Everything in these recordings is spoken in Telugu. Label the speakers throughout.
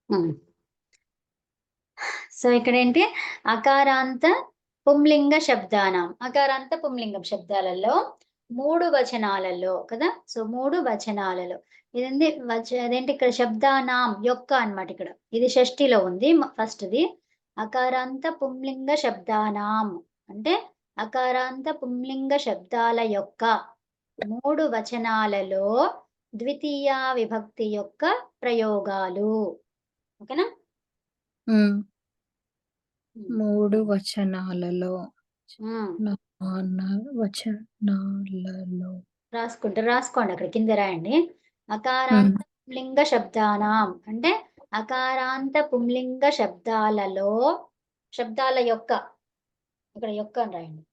Speaker 1: హ్మ్. సో, ఇక్కడేంటి అకారాంత పుంలింగ శబ్దానాం. అకారాంత పుంలింగం శబ్దాలలో 3 వచనాలలో కదా! సో, 3 వచనాలలో. ఇదేంది అదేంటి ఇక్కడ శబ్దానాం యొక్క అన్నమాట ఇక్కడ. ఇది షష్ఠిలో ఉంది. ఫస్ట్‌ది. అకారాంత పుంలింగ శబ్దానాం అంటే అకారాంత పుంలింగ శబ్దాల యొక్క 3 వచనాలలో ద్వితీయ విభక్తి యొక్క ప్రయోగాలు. ఓకేనా?
Speaker 2: హ్మ్.
Speaker 1: హ్మ్.
Speaker 2: 3 వచనాలలో
Speaker 1: హ్మ్.
Speaker 2: వచనాలలో
Speaker 1: రాసుకోండి. అక్కడ కింద రాయండి.
Speaker 2: హ్మ్.
Speaker 1: అకారాంత పుంలింగ శబ్దానాం అంటే అకారాంత పుంలింగ శబ్దాలలో శబ్దాల యొక్క ఇక్కడ యొక్క అని రాయండి.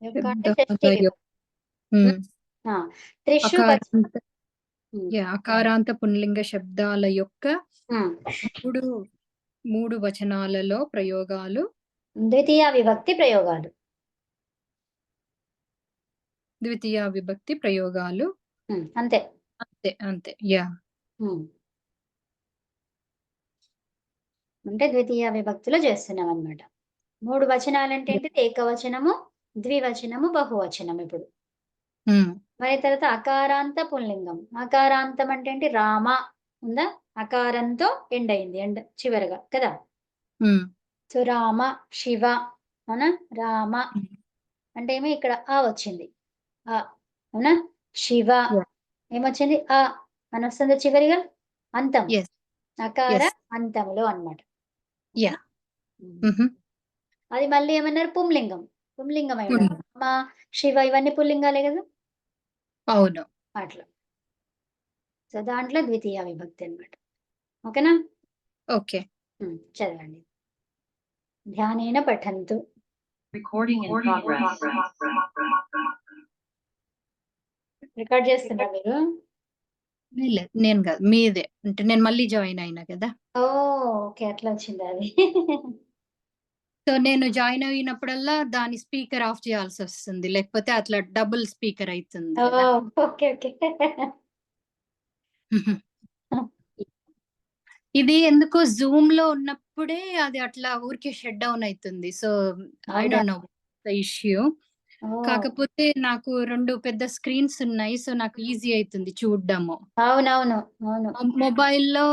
Speaker 1: యొక్క అంటే షష్ఠి
Speaker 2: శబ్దాల
Speaker 1: విభక్తి.
Speaker 2: హ్మ్.
Speaker 1: ఆ! త్రిషు
Speaker 2: అకారాంత
Speaker 1: హ్మ్.
Speaker 2: అకారాంత పుంలింగ శబ్దాల యొక్క
Speaker 1: హ్మ్.
Speaker 2: 3 వచనాలలో ప్రయోగాలు
Speaker 1: ద్వితీయ విభక్తి ప్రయోగాలు.
Speaker 2: ద్వితీయ విభక్తి ప్రయోగాలు
Speaker 1: అంతే.
Speaker 2: అంతే. యాహ్!
Speaker 1: హ్మ్. అంటే ద్వితీయ విభక్తిలో చేస్తున్నామన్నమాట. 3 వచనాలంటే
Speaker 2: యాహ్!
Speaker 1: ఏంటిది ఏకవచనము, ద్వివచనము, బహువచనం ఇప్పుడు.
Speaker 2: హ్మ్.
Speaker 1: మరి తర్వాత అకారాంత పుల్లింగం. అకారాంతం అంటే ఏంటి? రామ ఉందా? అకారంతో ఎండ్ అయింది. ఎండ్ చివరగా కదా!
Speaker 2: హ్మ్.
Speaker 1: సో, రామ, శివ అవునా? రామ
Speaker 2: హ్మ్.
Speaker 1: అంటే ఏమి ఇక్కడ వచ్చింది. అ అవునా? శివ
Speaker 2: యాహ్!
Speaker 1: ఏమొచ్చింది? అనొస్తుందా చివరిగా? అంతం.
Speaker 2: యెస్.
Speaker 1: అకార
Speaker 2: యెస్.
Speaker 1: అంతములో అన్నమాట. ఓకేనా?
Speaker 2: యాహ్!
Speaker 1: హ్మ్.
Speaker 2: హుహు.
Speaker 1: అది మళ్ళీ ఏమన్నారు? పుంలింగం. పుంలింగం అయి ఉండాలి.
Speaker 2: పుల్లింగం.
Speaker 1: రామ, శివ ఇవన్నీ పుల్లింగాలే గదా!
Speaker 2: అవును.
Speaker 1: అట్లా. సో, దాంట్లో ద్వితీయ విభక్తి అన్నమాట. ఓకేనా?
Speaker 2: ఓకే.
Speaker 1: చదవండి. ధ్యానేన పఠन्तు.
Speaker 3: Recording in progress.
Speaker 1: రికార్డ్ చేస్తున్నారా మీరు?
Speaker 2: లేదు. నేను గాదు. మీదే. అంటే నేను మళ్ళీ జాయిన్ అయినా కదా!
Speaker 1: ఓకే. అట్లా వచ్చిందా అది.
Speaker 2: సో, నేను జాయిన్ అయినప్పుడల్లా దాని స్పీకర్ ఆఫ్ చేయాల్సొస్తుంది. లేకపోతే అట్లా డబుల్ స్పీకర్ అయితుంది గదా!
Speaker 1: ఓకే.
Speaker 2: ఇది ఎందుకో జూమ్‌లో ఉన్నప్పుడే అది అట్లా ఊరికే షట్ డౌన్ అయితుంది. సో, ఐ
Speaker 1: అవునా?
Speaker 2: Don't know the issue.
Speaker 1: Oh!
Speaker 2: కాకపోతే నాకు 2 పెద్ద స్క్రీన్స్ ఉన్నాయి. సో, నాకు ఈజీ అయితుంది చూడ్డము.
Speaker 1: అవునవును. అవును.
Speaker 2: మొబైల్‌లో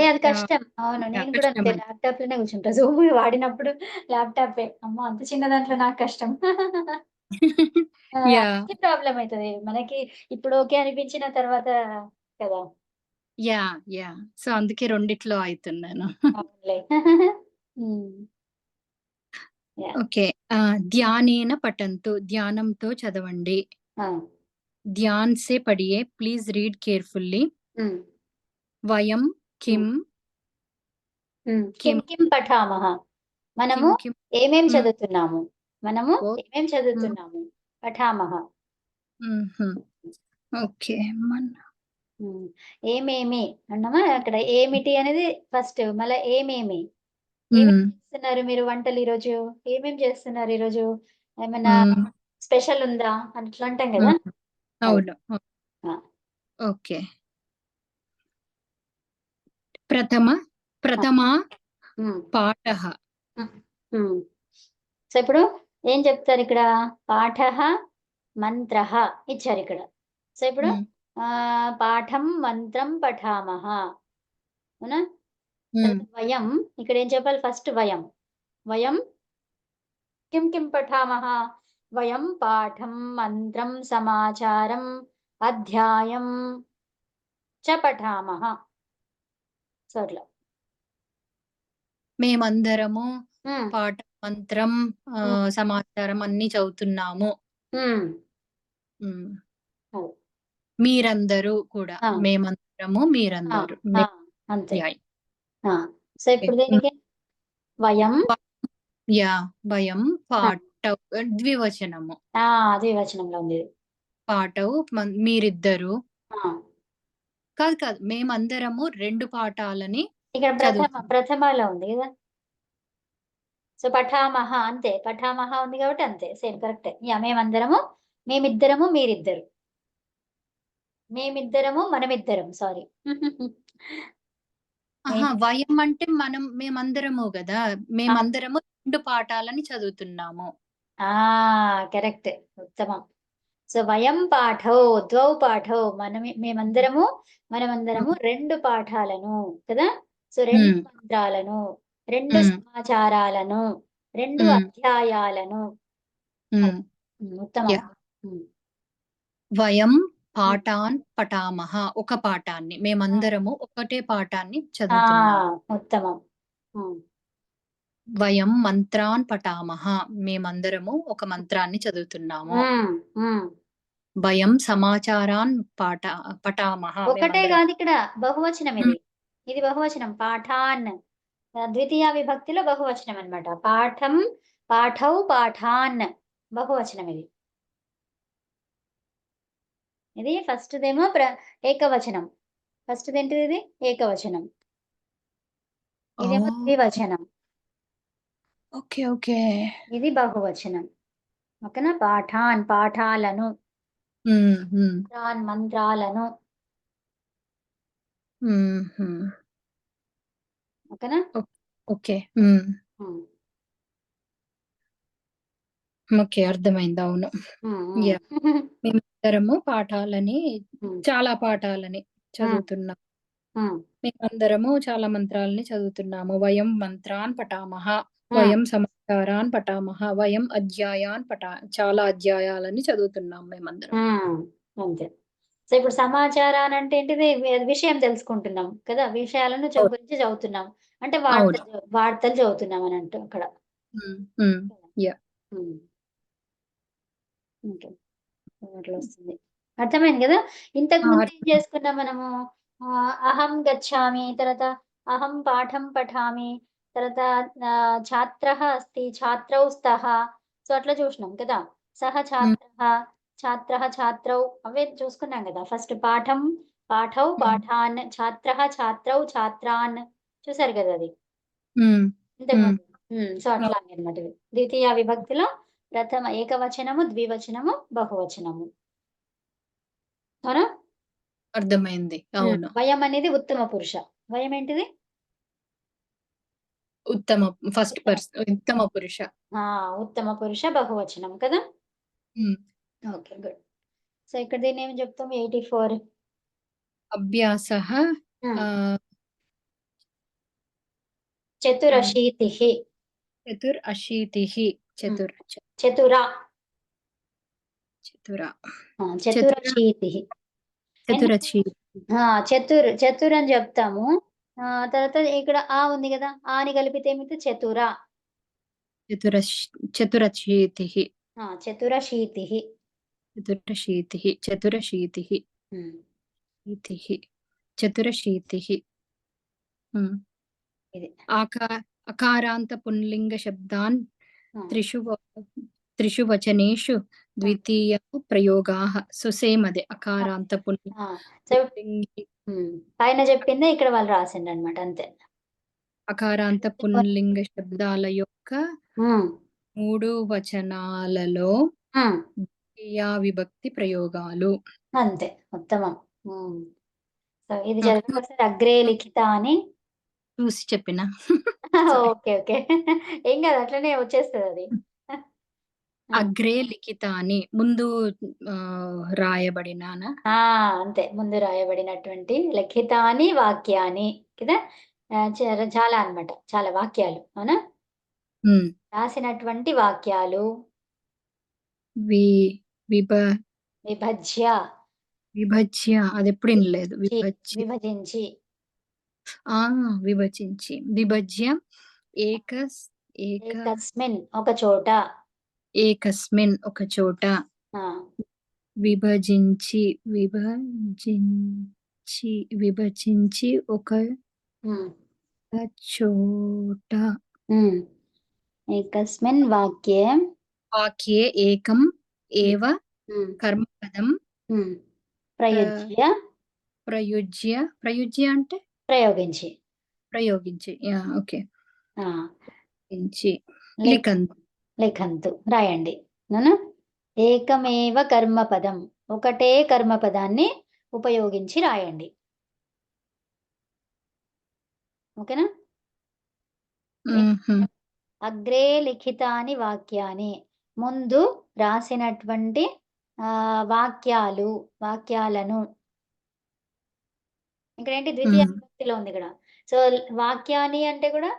Speaker 1: అది కష్టం. అవును. నేను కూడా అంతే
Speaker 2: కష్టమని.
Speaker 1: ల్యాప్‌టాప్‌లోనే కూర్చుంటా. జూమ్ వాడినప్పుడు ల్యాప్‌టాపే. అమ్మో! అంత చిన్న దాంట్లో నాకు కష్టం.
Speaker 2: యాహ్!
Speaker 1: అందుకే ప్రాబ్లమ్ అయితది. మనకి ఇప్పుడు ఓకే అనిపించిన తర్వాత కదా!
Speaker 2: యాహ్! సో, అందుకే రెండిట్లో అయితున్నాను.
Speaker 1: అవునులే. హ్మ్. యాహ్!
Speaker 2: ఓకే. ధ్యానేన పఠంతు ధ్యానంతో చదవండి.
Speaker 1: ఆ!
Speaker 2: ధ్యాన్ సే పढ़िए ప్లీజ్ రీడ్ కేర్‌ఫుల్లీ.
Speaker 1: హ్మ్.
Speaker 2: వయం
Speaker 1: హ్మ్.
Speaker 2: కిం
Speaker 1: కిం
Speaker 2: కిం
Speaker 1: కిం పఠామహ.
Speaker 2: కిం
Speaker 1: మనము
Speaker 2: కిం
Speaker 1: ఏమేం
Speaker 2: హ్మ్.
Speaker 1: చదువుతున్నాము? మనము
Speaker 2: ఓహ్!
Speaker 1: ఏమేం
Speaker 2: హ్మ్.
Speaker 1: చదువుతున్నాము? పఠామహ.
Speaker 2: హుహు. ఓకే.
Speaker 1: హ్మ్. ఏమేమి అన్నామా అక్కడ ఏమిటి అనేది ఫస్ట్ మళ్ళా ఏమేమి? ఏమేం
Speaker 2: హ్మ్.
Speaker 1: చేస్తున్నారు మీరు వంటలు ఈరోజు? ఏమేం చేస్తున్నారు ఈరోజు? ఏమన్నా
Speaker 2: హ్మ్.
Speaker 1: స్పెషల్ ఉందా? అట్లా అంటాం గదా!
Speaker 2: హ్మ్.
Speaker 1: అది.
Speaker 2: అవును.
Speaker 1: ఆ!
Speaker 2: ఓకే. ప్రథమ
Speaker 1: ఆ!
Speaker 2: ప్రథమా
Speaker 1: హ్మ్.
Speaker 2: పాఠః.
Speaker 1: హ్మ్. హ్మ్. సో, ఇప్పుడు ఏం చెప్తారిక్కడ? పాఠః, మంత్రః ఇచ్చారిక్కడ. సో, ఇప్పుడు
Speaker 2: హ్మ్.
Speaker 1: పాఠం, మంత్రం పఠామః. అవునా?
Speaker 2: హ్మ్.
Speaker 1: తర్వాత వయం ఇక్కడేం చెప్పాలి ఫస్ట్ వయం. వయం కిం కిం పఠామః? వయం పాఠం, మంత్రం, సమాచారం, అధ్యాయం చ పఠామః. సో, అట్లా.
Speaker 2: మేమందరము
Speaker 1: హ్మ్.
Speaker 2: పాఠం, మంత్రం,
Speaker 1: హ్మ్.
Speaker 2: సమాచారం అన్నీ చదువుతున్నాము.
Speaker 1: హ్మ్.
Speaker 2: హ్మ్.
Speaker 1: అది.
Speaker 2: మీరందరూ కూడా.
Speaker 1: ఆ!
Speaker 2: మేమందరము,
Speaker 1: ఆ!
Speaker 2: మీరందరూ.
Speaker 1: ఆ! అంతే.
Speaker 2: యాహ్!
Speaker 1: ఆ! So,
Speaker 2: okay.
Speaker 1: ఇప్పుడు
Speaker 2: హ్మ్.
Speaker 1: దీనికి వయం
Speaker 2: వయం
Speaker 1: ఆ!
Speaker 2: పాఠౌ ద్వివచనము.
Speaker 1: ద్వివచనంలో ఉంది ఇది.
Speaker 2: పాఠౌ మీరిద్దరు
Speaker 1: ఆ!
Speaker 2: కాదు. మేమందరము 2 పాఠాలని
Speaker 1: ఇక్కడ
Speaker 2: చదువుతున్నాం.
Speaker 1: ప్రథమలో ఉంది గదా! సో పఠామహ అంతే, పఠామహ ఉంది కాబట్టి అంతే, సేమ్ కరెక్టే. యా మేమందరము, మేమిద్దరము, మీరిద్దరు, మేమిద్దరము, మనమిద్దరం. సారీ.
Speaker 2: ఆహా! వయం అంటే మేమందరము గదా! మేమందరము 2 పాఠాలని చదువుతున్నాము.
Speaker 1: కరెక్ట్. ఉత్తమం. సో వయం పాఠౌ, ద్వౌ పాఠౌ, మేమందరము, మనమందరము 2 పాఠాలను కదా! సో 2
Speaker 2: హ్మ్.
Speaker 1: మంత్రాలను, 2
Speaker 2: హ్మ్.
Speaker 1: సమాచారాలను, 2
Speaker 2: హ్మ్.
Speaker 1: అధ్యాయాలను.
Speaker 2: హ్మ్.
Speaker 1: ఉత్తమం.
Speaker 2: యాహ్! వయం పాఠాన్ పఠామః. ఒక పాఠాన్ని. మేమందరము ఒకటే పాఠాన్ని చదువుతున్నాము.
Speaker 1: ఉత్తమం. హ్మ్.
Speaker 2: వయం మంత్రాన్ పఠామః. మేమందరము ఒక మంత్రాన్ని చదువుతున్నాము.
Speaker 1: హ్మ్. హ్మ్.
Speaker 2: వయం సమాచారాన్ పఠామః.
Speaker 1: ఒకటే
Speaker 2: మేమందరం
Speaker 1: కాదు ఇక్కడ, బహువచనం ఇది. ఇది బహువచనం. పాఠాన్ ద్వితీయ విభక్తిలో బహువచనం అన్నమాట. పాఠం, పాఠౌ, పాఠాన్ బహువచనం ఇది. ఇది ఫస్ట్‌దేమో ఏకవచనం. ఫస్ట్‌దేంటిది ఇది? ఏకవచనం. ఇదేమో
Speaker 2: ఓహ్!
Speaker 1: ద్వివచనం.
Speaker 2: ఓకే. ఓకే.
Speaker 1: ఇది బహువచనం. ఓకేనా? పాఠాన్ పాఠాలను,
Speaker 2: హ్మ్. హ్మ్.
Speaker 1: మంత్రాలను.
Speaker 2: హుహు.
Speaker 1: ఓకేనా?
Speaker 2: ఓకే. హ్మ్.
Speaker 1: హ్మ్.
Speaker 2: ఓకే. అర్థమైంది. అవును.
Speaker 1: హ్మ్.
Speaker 2: యాహ్! మేమిద్దరము పాఠాలని
Speaker 1: హ్మ్.
Speaker 2: చాలా పాఠాలని
Speaker 1: హ్మ్.
Speaker 2: చదువుతున్నాం.
Speaker 1: హ్మ్.
Speaker 2: మేమందరము చాలా మంత్రాలని చదువుతున్నాము. వయం మంత్రాన్ పఠామః.
Speaker 1: హ్మ్.
Speaker 2: వయం సమాచారాన్ పఠామః. వయం అధ్యాయాన్ చాలా అధ్యాయాలని చదువుతున్నాం మేమందరం.
Speaker 1: హ్మ్. అంతే. సో ఇప్పుడు సమాచారానంటే ఏంటిది? విషయం తెలుసుకుంటున్నాం కదా! విషయాలను
Speaker 2: అవును.
Speaker 1: గురించి చదువుతున్నాం. అంటే
Speaker 2: అవును.
Speaker 1: వార్తలు చదువుతున్నాం అనంటు అక్కడ.
Speaker 2: హ్మ్. హ్మ్. యాహ్!
Speaker 1: హ్మ్. ఓకే. అట్లొస్తుంది. అర్థమైంది గదా! ఇంతకు
Speaker 2: ఆ!
Speaker 1: ముందు ఏం
Speaker 2: అర్థమైంది.
Speaker 1: చేసుకున్నాం మనము? అహం గచ్ఛామి, తర్వాత అహం పాఠం పఠామి, తర్వాత ఛాత్రः అస్తి, ఛాత్రౌ స్తः. సో, అట్లా చూసినాం కదా! సహ
Speaker 2: హ్మ్.
Speaker 1: ఛాత్రः, ఛాత్రः ఛాత్రౌ అవే చూసుకున్నాం గదా! ఫస్ట్ పాఠం, పాఠౌ,
Speaker 2: హ్మ్.
Speaker 1: పాఠాన్, ఛాత్రः ఛాత్రౌ, ఛాత్రాన్ చూసారు గదా! అది
Speaker 2: హ్మ్.
Speaker 1: ఇంతకు
Speaker 2: హ్మ్.
Speaker 1: ముందు. సో, అట్లాగే అన్నమాట ఇది. ద్వితీయ విభక్తిలో ప్రథమ ఏకవచనము, ద్వివచనము, బహువచనము. అవునా?
Speaker 2: అర్థమైంది. అవును.
Speaker 1: వయం అనేది ఉత్తమ పురుష. వయం ఏంటిది?
Speaker 2: ఉత్తమ ఫస్ట్
Speaker 1: ఉత్తమ.
Speaker 2: ఉత్తమ పురుష.
Speaker 1: ఆ! ఉత్తమ పురుష బహువచనం కదా!
Speaker 2: హ్మ్.
Speaker 1: ఓకే. గుడ్. సో, ఇక్కడ దీన్నేం చెప్తాం? 84.
Speaker 2: అభ్యాసః
Speaker 1: హ్మ్.
Speaker 2: ఆహ్, ఆహ్,
Speaker 1: చతురశీతిః.
Speaker 2: చతురశీతిః.
Speaker 1: హ్మ్.
Speaker 2: చతుర్ చ
Speaker 1: చతుర.
Speaker 2: చతుర చతుర
Speaker 1: చతురశీతిః. ఎందుకు?
Speaker 2: చతురశీ
Speaker 1: చతుర్ అని చెప్తాము. తర్వాత ఇక్కడ ఉంది గదా! ఆని కలిపితే ఏమైతది? చతుర.
Speaker 2: చతురశ్ చతురశీతిః.
Speaker 1: చతురశీతిః.
Speaker 2: చతురశీతిః. చతురశీతిః.
Speaker 1: హ్మ్.
Speaker 2: శీతిః. చతురశీతిః. హ్మ్.
Speaker 1: ఇది.
Speaker 2: ఆకా అకారాంత పుంలింగ శబ్దాన్
Speaker 1: ఆ!
Speaker 2: త్రిషు త్రిషు వచనేషు
Speaker 1: ఆ!
Speaker 2: ద్వితీయ ప్రయోగాః. సో, సేమ్ అదే అకారాంత
Speaker 1: ఆ! సో
Speaker 2: పుల్లింగి
Speaker 1: పైన చెప్పిందే ఇక్కడ వాళ్ళు రాసిండ్రనమాట అంతే.
Speaker 2: అకారాంత పుంలింగ శబ్దాల యొక్క
Speaker 1: హ్మ్.
Speaker 2: 3 వచనాలలో
Speaker 1: హ్మ్.
Speaker 2: ద్వితీయ విభక్తి ప్రయోగాలు.
Speaker 1: అంతే. ఉత్తమం. హ్మ్. సో, ఇది
Speaker 2: ఓకే.
Speaker 1: చదవండి ఒకసారి. అగ్రే లిఖిత అని.
Speaker 2: చూసి చెప్పినా. సారీ.
Speaker 1: ఓకే. ఓకే. ఏం కాదు, అట్లనే వచ్చేస్తదది. ఆ!
Speaker 2: అగ్రే లిఖితాని ముందు రాయబడినానా?
Speaker 1: అంతే. ముందు రాయబడినటువంటి లిఖితాని వాక్యాని కదా! చాలా అన్నమాట. చాలా వాక్యాలు. అవునా?
Speaker 2: హ్మ్.
Speaker 1: రాసినటువంటి వాక్యాలు
Speaker 2: వి విభ
Speaker 1: విభజ్య,
Speaker 2: విభజ్య అదెప్పుడు ఇనలేదు.
Speaker 1: విభజించి.
Speaker 2: ఆ! విభజించి. విభజ్య ఏకస్ ఏక
Speaker 1: ఏకస్మిన్ ఒక చోట.
Speaker 2: ఏకస్మిన్ ఒక చోట
Speaker 1: ఆ!
Speaker 2: విభజించి, విభజించి, విభజించి ఒక
Speaker 1: హ్మ్.
Speaker 2: చోట
Speaker 1: హ్మ్. ఏకస్మిన్ వాక్యే.
Speaker 2: వాక్యే ఏకం
Speaker 1: హ్మ్.
Speaker 2: ఏవ
Speaker 1: హ్మ్.
Speaker 2: కర్మపదం
Speaker 1: హ్మ్.
Speaker 2: ప్ర
Speaker 1: ప్రయుజ్య,
Speaker 2: ప్రయుజ్య అంటే
Speaker 1: ప్రయోగించి.
Speaker 2: ప్రయోగించి. యాహ్! ఓకే.
Speaker 1: ఆ!
Speaker 2: ప్రయోగించి. లిఖంతు.
Speaker 1: లిఖంతు రాయండి. అవునా? ఏకమేవ కర్మపదం, ఒకటే కర్మపదాన్ని ఉపయోగించి రాయండి. ఓకేనా?
Speaker 2: మ్మ్హ్మ్.
Speaker 1: అగ్రే లిఖితాని వాక్యాని, ముందు రాసినటువంటి వాక్యాలను, ఇక్కడ ఏంటి ద్వితీయ
Speaker 2: మ్మ్.
Speaker 1: విభక్తిలో ఉంది ఇక్కడ. సో వాక్యాని అంటే కూడా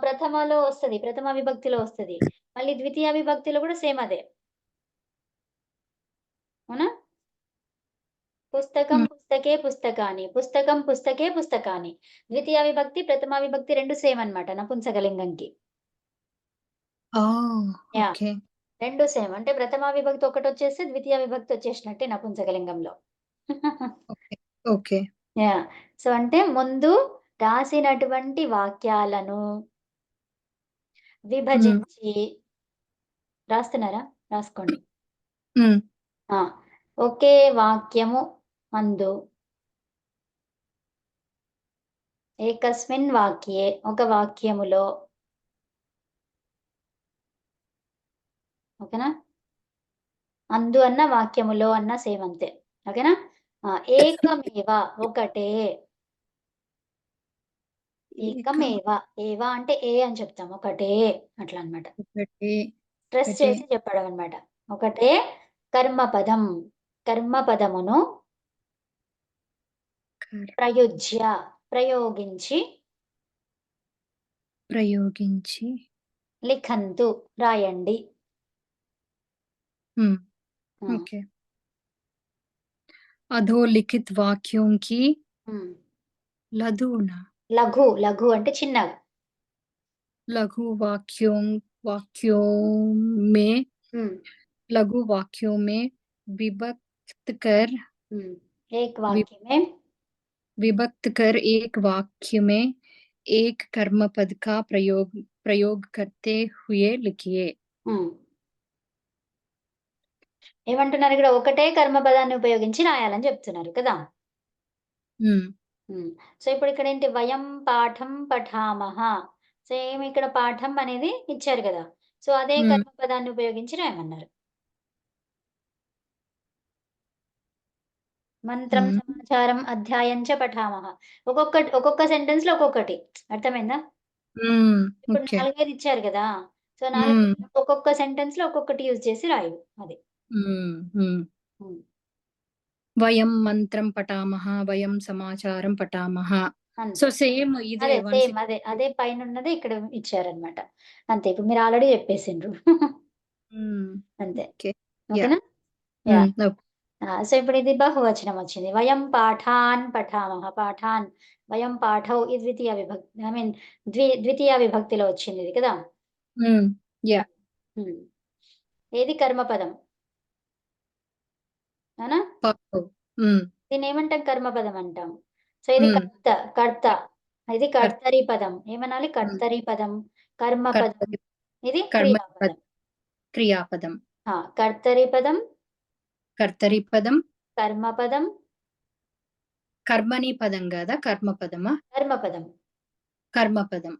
Speaker 1: ప్రథమలో వస్తది, ప్రథమ విభక్తిలో వస్తది. మళ్ళీ ద్వితీయ విభక్తిలో కూడా సేమ్ అదే. అవునా? పుస్తకం
Speaker 2: మ్మ్.
Speaker 1: పుస్తకే పుస్తకాని, పుస్తకం పుస్తకే పుస్తకాని. ద్వితీయ విభక్తి ప్రథమ విభక్తి రెండు సేమ్ అన్నమాట నపుంసకలింగంకి.
Speaker 2: ఓ
Speaker 1: యా,
Speaker 2: ఓకే.
Speaker 1: రెండు సేమ్. అంటే ప్రథమ విభక్తి ఒకటి వచ్చేస్తే ద్వితీయ విభక్తి వచ్చేసినట్టే నపుంసకలింగంలో.
Speaker 2: ఓకే. ఓకే.
Speaker 1: యా, సో అంటే ముందు రాసినటువంటి వాక్యాలను విభజించి, రాస్తున్నారా? రాసుకోండి.
Speaker 2: మ్మ్.
Speaker 1: ఆ, ఒకే వాక్యము అందు, ఏకస్మిన్ వాక్యే, ఒక వాక్యములో. ఓకేనా? అందు అన్న వాక్యములో అన్న సేమ్ అంతే. ఓకేనా? ఏకమేవ, ఒకటే. ఏకమేవ, ఏవ అంటే ఏ అని చెప్తాం, ఒకటే అట్లా అన్నమాట.
Speaker 2: ఒకటే.
Speaker 1: స్ట్రెస్
Speaker 2: ఒకటే.
Speaker 1: చేసి చెప్పడం అన్నమాట. ఒకటే కర్మపదం, కర్మపదమును ప్రయుజ్య, ప్రయోగించి,
Speaker 2: ప్రయోగించి.
Speaker 1: లిఖంతు రాయండి.
Speaker 2: మ్మ్.
Speaker 1: ఆ,
Speaker 2: ओके। अधोलिखित वाक्यों की
Speaker 1: ఉమ్.
Speaker 2: लघुना
Speaker 1: లఘు, లఘు అంటే చిన్నగా.
Speaker 2: लघु वाक्यों में
Speaker 1: ఉమ్,
Speaker 2: लघु वाक्यों में विभक्त कर
Speaker 1: ఉమ్. ఏక్ వాక్యమే
Speaker 2: विभक्त कर एक वाक्य में एक कर्मपद का प्रयोग करते हुए लिखिए।
Speaker 1: ఉమ్. ఏమంటున్నారు ఇక్కడ? ఒకటే కర్మపదాన్ని ఉపయోగించి రాయాలని చెప్తున్నారు కదా.
Speaker 2: हम्म।
Speaker 1: సో ఇప్పుడు ఇక్కడ ఏంటి? వయం పాఠం పఠామహ. సేమ్ ఇక్కడ పాఠం అనేది ఇచ్చారు కదా. సో అదే
Speaker 2: हम्म।
Speaker 1: కర్మపదాన్ని ఉపయోగించి రాయమన్నారు. మంత్రం,
Speaker 2: हम्म।
Speaker 1: సమాచారం, అధ్యాయం చ పఠామహ. ఒక్కొక్క సెంటెన్స్ లో ఒక్కొక్కటి. అర్థమైందా? ఇప్పుడు
Speaker 2: ओके।
Speaker 1: 4, 5 ఇచ్చారు కదా. సో 4
Speaker 2: हम्म।
Speaker 1: ఒక్కొక్క సెంటెన్స్ లో ఒక్కొక్కటి యూజ్ చేసి రాయు. అది.
Speaker 2: हम्म।
Speaker 1: ఉమ్.
Speaker 2: వయం మంత్రం పఠామహ, వయం సమాచారం పఠామహ.
Speaker 1: అంతే.
Speaker 2: సో సేమ్ ఇదే
Speaker 1: అదే సేమ్
Speaker 2: 160.
Speaker 1: అదే అదే పైన ఉన్నదే ఇక్కడ ఇచ్చారన్నమాట. అంతే. ఇప్పుడు మీరు ఆల్రెడీ చెప్పేసిండ్రు. అంతే.
Speaker 2: ఓకే. యా.
Speaker 1: ఓకేనా? యా.
Speaker 2: ఓకే.
Speaker 1: సో ఇప్పుడు ఇది బహువచనం వచ్చింది. వయం పాఠాన్ పఠామః. పాఠాన్, వయం పాఠౌ, ఈ ద్వితీయ విభక్తి, ఐ మీన్ ద్వితీయ విభక్తిలో వచ్చింది ఇది కదా.
Speaker 2: యా.
Speaker 1: ఉమ్. ఏది కర్మపదం, అవునా? దీన్ని ఏమంటాం? కర్మపదం అంటాం. సో ఇది కర్త, కర్త. ఇది కర్తరి పదం. ఏమనాలి? కర్తరి పదం, కర్మపదం. ఇది క్రియాపదం.
Speaker 2: క్రియాపదం.
Speaker 1: కర్తరి పదం,
Speaker 2: కర్తరి పదం,
Speaker 1: కర్మపదం,
Speaker 2: కర్మణి పదం కదా, కర్మపదమా?
Speaker 1: కర్మపదం,
Speaker 2: కర్మపదం,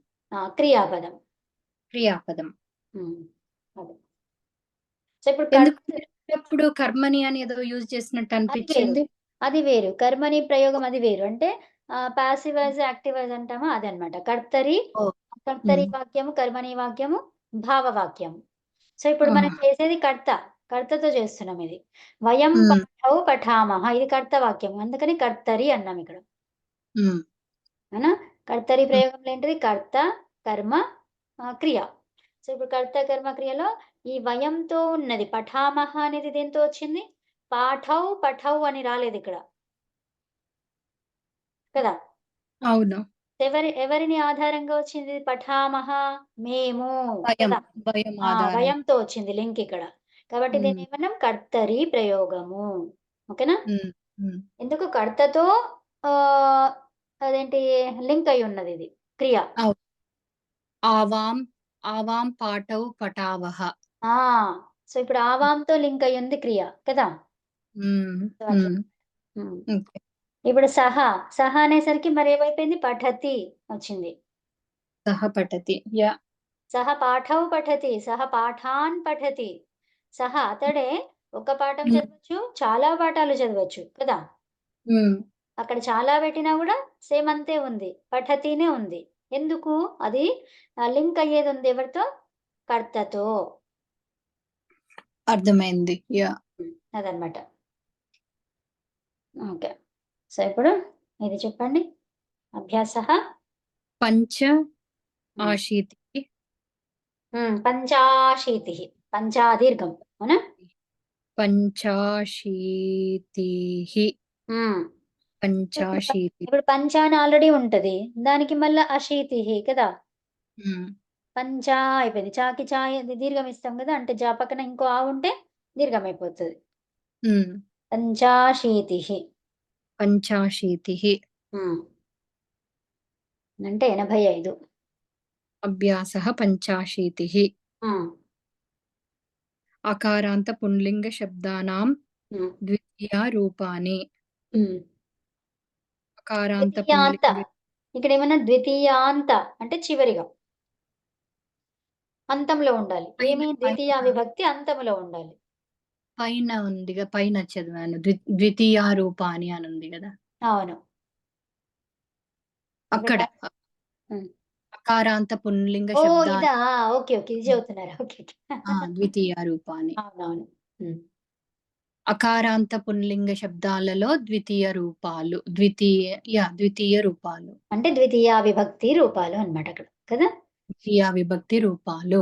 Speaker 1: క్రియాపదం.
Speaker 2: క్రియాపదం.
Speaker 1: అదే. సో ఇప్పుడు
Speaker 2: ఎందుకు కర్మని అని ఏదో యూజ్ చేసినట్టు అనిపించింది?
Speaker 1: అది వేరు. కర్మని ప్రయోగం అది వేరు. అంటే పాసివ్ వాయిస్, యాక్టివ్ వాయిస్ అంటామా అదనమాట. కర్తరి వాక్యము, కర్మని వాక్యము, భావ వాక్యము. సో ఇప్పుడు మనం చేసేది కర్త, కర్తతో చేస్తున్నాం ఇది. వయం పాఠౌ పఠామహ, ఇది కర్త వాక్యం. అందుకని కర్తరి అన్నాం ఇక్కడ. అవునా? కర్తరి ప్రయోగంలో ఏంటిది? కర్త, కర్మ, క్రియ. సో ఇప్పుడు కర్త, కర్మ, క్రియలో ఈ వయంతో ఉన్నది. పఠామహ అనేది దేంతో వచ్చింది? పాఠౌ, పఠౌ అని రాలేదు ఇక్కడ కదా.
Speaker 2: అవును.
Speaker 1: ఎవరిని ఆధారంగా వచ్చింది? పఠామహ, మేము కదా. వయంతో వచ్చింది లింక్ ఇక్కడ. కాబట్టి దీన్ని ఏమన్నాం? కర్తరి ప్రయోగము. ఓకేనా? ఎందుకు? కర్తతో అదేంటి లింక్ అయి ఉన్నది ఇది క్రియ.
Speaker 2: ఆవాం, ఆవాం పాఠౌ పఠావహ.
Speaker 1: సో ఇప్పుడు ఆవాంతో లింక్ అయి ఉంది క్రియ కదా. ఇప్పుడు సహ, సహ అనేసరికి మరి ఏమైపోయింది? పఠతి వచ్చింది.
Speaker 2: సహ పఠతి. యా.
Speaker 1: సహ పాఠౌ పఠతి, సహ పాఠాన్ పఠతి. సహ అతడే ఒక పాఠం చదవచ్చు, చాలా పాఠాలు చదవచ్చు కదా! అక్కడ చాలా పెట్టినా గూడా సేమ్ అంతే ఉంది. పఠతినే ఉంది. ఎందుకు? అది లింక్ అయ్యేదుంది ఎవరితో? కర్తతో.
Speaker 2: అర్థమైంది. యాహ్!
Speaker 1: అదనమాట. ఓకే. సో, ఇప్పుడు ఇది చెప్పండి. అభ్యాసః
Speaker 2: పంచ ఆశీతిః.
Speaker 1: పంచాశీతిః. పంచా దీర్ఘం. అవునా?
Speaker 2: పంచాశీతిః.
Speaker 1: హ్మ్.
Speaker 2: పంచాశీతి.
Speaker 1: ఇప్పుడు పంచ అని ఆల్రెడీ ఉంటది. దానికి మళ్ళా అశీతిః కదా!
Speaker 2: హ్మ్.
Speaker 1: పంచా అయిపోయింది. చాకి చా దీర్ఘం ఇస్తాం గదా! అంటే జా పక్కన ఇంకో ఆ ఉంటే దీర్ఘం అయిపోతది.
Speaker 2: హ్మ్.
Speaker 1: పంచాశీతిః.
Speaker 2: పంచాశీతిః.
Speaker 1: హ్మ్. అంటే 85.
Speaker 2: అభ్యాసః పంచాశీతిః.
Speaker 1: హ్మ్.
Speaker 2: అకారాంత పుంలింగ శబ్దానాం
Speaker 1: హ్మ్.
Speaker 2: ద్వితీయ రూపాని.
Speaker 1: హ్మ్.
Speaker 2: అకారాంత
Speaker 1: ద్వితీయాంత.
Speaker 2: పుంలింగ
Speaker 1: ఇక్కడేమన్నా ద్వితీయాంత అంటే చివరిగా. అంతంలో ఉండాలి.
Speaker 2: పైన
Speaker 1: ఏమి? ద్వితీయ
Speaker 2: పైన
Speaker 1: విభక్తి అంతంలో ఉండాలి.
Speaker 2: పైన ఉందిగా, పైన చదివాను. ద్వితీయ రూపాని అని ఉంది గదా!
Speaker 1: అవును.
Speaker 2: అక్కడ
Speaker 1: ఇప్పుడు హ్మ్.
Speaker 2: అకారాంత పుంలింగ
Speaker 1: ఓహ్!
Speaker 2: శబ్దాలు
Speaker 1: ఇదా? ఓకే. ఓకే. ఇది చెబుతున్నారా? ఓకే.
Speaker 2: ద్వితీయ రూపాని.
Speaker 1: అవునవును. హ్మ్.
Speaker 2: అకారాంత పుంలింగ శబ్దాలలో ద్వితీయ రూపాలు. ద్వితీయ రూపాలు.
Speaker 1: అంటే ద్వితీయ విభక్తి రూపాలు అన్నమాట అక్కడ. కదా!
Speaker 2: ద్వితీయ విభక్తి రూపాలు.